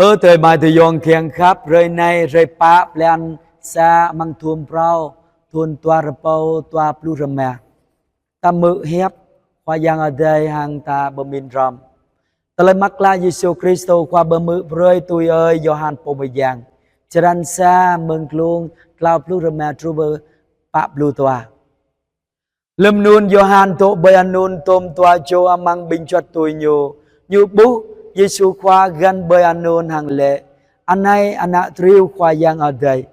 ở thời mai thời yong kieng khắp rơi nay rơi pa plan sa mang thuom prao thuôn toa rapau toa plu rama ta mự hép khoa giang ở đây hàng ta bơm min ram ta lấy mắc la Giêsu Christo qua bơm mự rơi tôi ơi Johan po mày giang charan sa mừng luôn cloud plu rama truber pa plu toa lâm nun Johan to bayan nun tom toa cho amang bình chót tôi nyu bú Giêsu khoa gan bayan nun hàng lệ anh này anh ạ triu khoa giang ở đây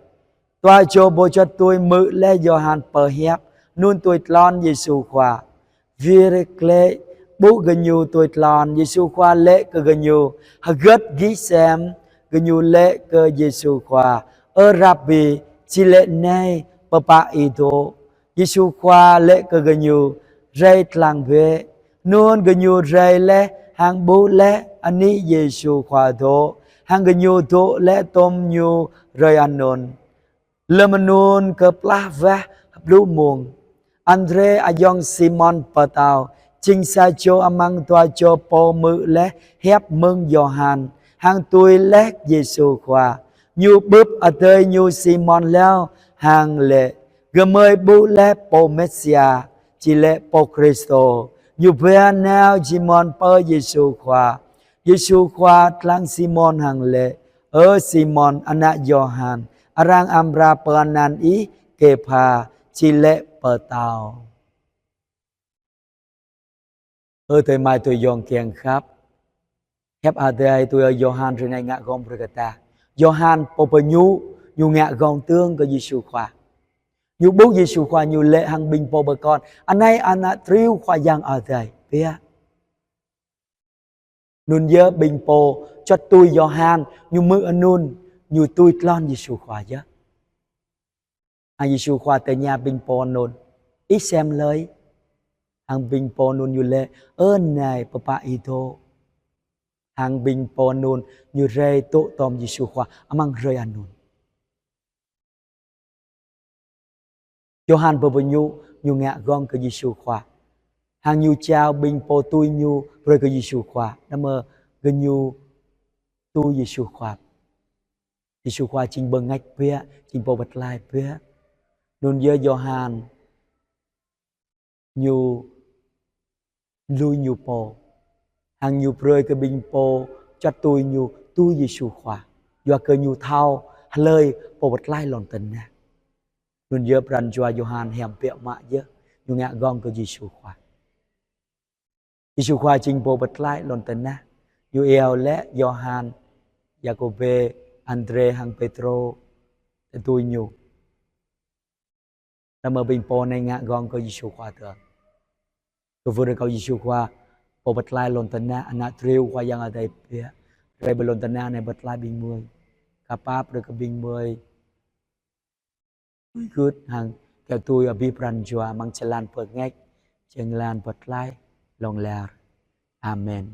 toa cho bố cho tôi mự lê Johan per hiệp nun tôi lon Giêsu khoa vir kle bố gần nhu tôi lon Giêsu khoa lệ cơ gần nhu hagat ghi xem gần nhu lệ cơ Giêsu khoa ở rabbi chỉ lệ này papa ito Giêsu khoa lệ cơ gần nhu ray tlang về nun gần nhu ray lệ hàng bố lệ anh ấy Giêsu khoa thô hàng gần nhu thô lệ tôm nhu ray anon Lemenon ke plavah blue mung Andre ayong Simon patao chinh sa cho amang tua cho po mự lé hép mừng Johan hàng tôi lét Giêsu khoa nhu búp ở tới nhu Simon leo hàng lệ gầm ơi bu lé po Messia chỉ lệ po Christo nhu về nào Simon po Giêsu khoa tlang Simon hàng lệ ở Simon anak Johan arang amra peranan i kepa chile petau. Ở thời mai tôi yong kieng khắp. Hep adai tôi Johan rồi này ngạ gom berkata. Johan popenyu nyu ngạ gom tương ke Giêsu khoa. Nyu bố Giêsu khoa nyu lệ hang binh po con. Anh này anak triu khoa yang adai. Bia. Nun nhớ binh po cho tôi Johan nyu mự anun nhu tôi lon Giêsu khoa chứ. Anh Giêsu khoa tới nhà binh po nôn ít xem lời hàng binh po nôn như lệ ơn này papa ito hàng binh po nôn như rê tổ tôm Giêsu khoa amang rê anun Johan bờ nhu nhu ngạ gong ke Giêsu khoa hàng nhu chào binh po tôi nhu rồi ke Giêsu khoa nam mơ gần nhu tu Giêsu khoa Giêsu khoa chinh bờ ngách pia chinh po bật lai pia nun nhớ Johan nhu lui nhu po hàng nhu rơi cái binh po cho tôi nhu tu Giêsu khoa do cơ nhu thao lời po bật lai lòn tình nè nun nhớ pran cho Johan hẻm pẹo mạ nhớ nhu ngạ gong cơ Giêsu khoa chinh po bật lai lòn tình nè nhu eo lẽ Johan Jacobe Andre hàng Petro tôi nhu ta mơ bình po này ngạ gong có Giêsu khoa thường tôi vừa được câu Giêsu khoa po bật lai lon tân na anak triu khoa yang ở đây phía đây bên lon tân na này bật lai bình mười kapap được cái bình mười good hàng theo tôi ở bi pran chua mang chalan bật ngách cheng lan bật lai long ler amen.